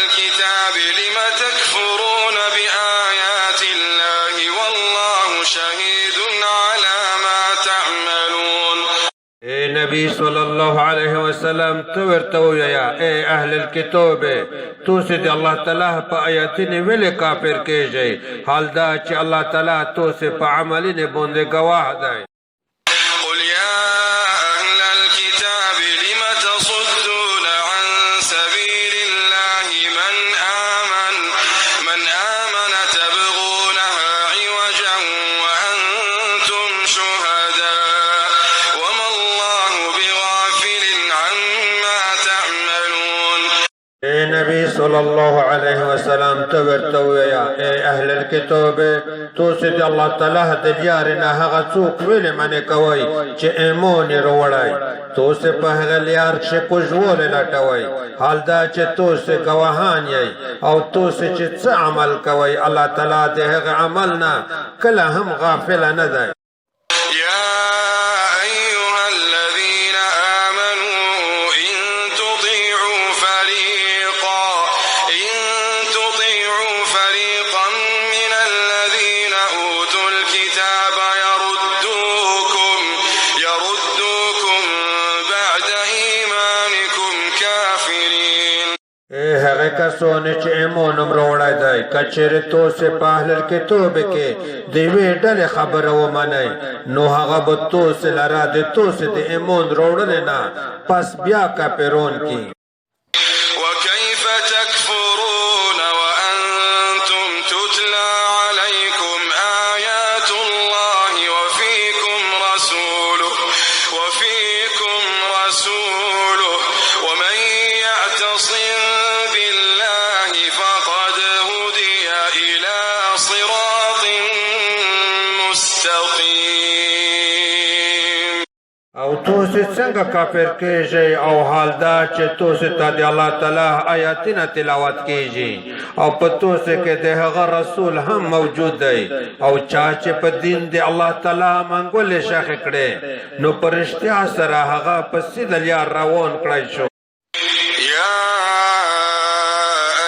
الكتاب لم تكفرون بآيات الله والله شهيد على ما تعملون. اے نبی صلی اللہ علیہ وسلم تو ورتو یا اے اہل الکتاب تو سے دی اللہ تعالی پا آیاتین ویلے کافر کیجئے حال دا چی اللہ تعالی تو سے پا عملین بوندے گواہ دائے. قل يا أهل الكتاب لم تصدون عن سبيل الله من آمن تبغونها عوجا وأنتم شهداء وما الله بغافل عما تعملون. اے نبی صلی اللہ علیہ وسلم تو ورتو یا اے اہل الکتاب تو سے دی اللہ تعالی دلیارنا حقا چوک ویلے منے کوئی چے ایمونی روڑائی تو سے پہلے لیار چے کجوول لٹوائی حال دا چے تو سے گواہان یای او تو سے چے چا عمل کوئی اللہ تعالی دے حق عملنا کلا ہم غافل ندائی. يا أيها الذين آمنوا إن تطيعوا فريقا من الذين أوتوا الكتاب يردوكم بعد إيمانكم كافرين. اے حقی کسونے چے ایمونم روڑائی دائی کچھر تو سے پہلر کتاب کے دیوی ڈل خبر و منائی نو حقب تو سے لرا دے تو سے دے ایمون روڑلنا پس بیا کا پیرون کی. وكيف تكفرون وأنتم تتلى عليكم آيات الله وفيكم رسوله ومن يعتصم بالله فقد هدي إلى صراط مستقيم. او تو سے سنگا کافر کیجئے او حال دا چے تو سے تا دی اللہ تعالی آیاتنا تلاوت کیجئے او پا تو سے کہ دے غر رسول ہم موجود ہے او چاچے پا دین دے اللہ تعالی منگول شاخ کڑے نو پرشتیا سرا حقا پسی دلیار روان کڑائی شو. يا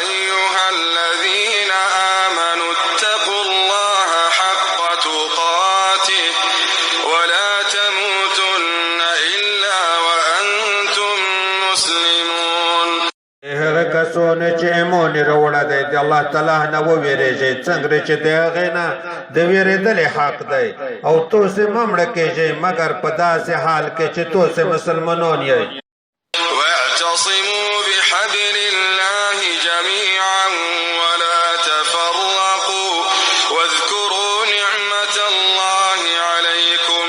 أيها الذين آمنوا اتقوا الله حق تقاته ولا تموتن إلا وأنتم مسلمون. اے کسونے چے ایمونی روڑا دے دی اللہ تعالیٰ نو ویرے جے چنگرے چے دے غینا دے ویرے دل حق دے او تو سے ممڑکے جے مگر پدا سے حال کے چے تو سے مسلمانون یے. واعتصموا بحبل الله جميعا ولا تفرقوا واذكروا نعمة الله عليكم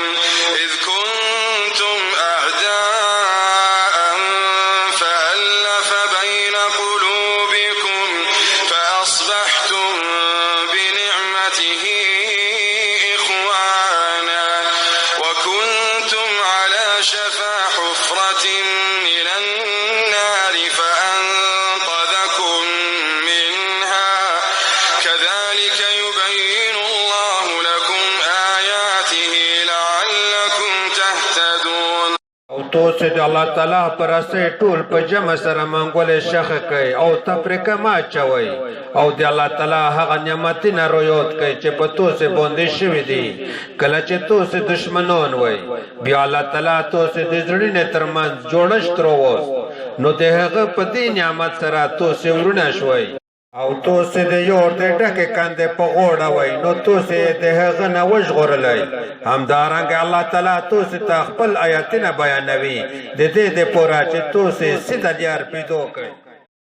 إذ كنتم أعداء فألف بين قلوبكم فأصبحتم بنعمته إخوانا وكنتم على شفا حفرة من النار فأنقذكم منها كذلك يبين الله لكم آياته لعلكم تهتدون. او تو سے دی اللہ تعالیٰ پر اسے ٹول پا جمع سر منگول شخ کئی او تفریق ما چوئی او دی اللہ تعالیٰ حق نعمتین رویوت کئی چے پا تو سے بوندی شوی دی کلا چے تو سے دشمنون وی بیا اللہ تعالیٰ تو سے دی زرین ترمن جوڑشت رووز نو دی حق پا دی نعمت سرا تو سے ورنش وی او تو سے دے یور دے ڈکے کندے پا غوڑا وی نو تو سے دے حق نوش غور لئی ہم دارنگ اللہ تعالیٰ تو سے تاخپل آیاتین بیانوی دے دے پورا چے تو سے سیدہ دیار پیدو کئی.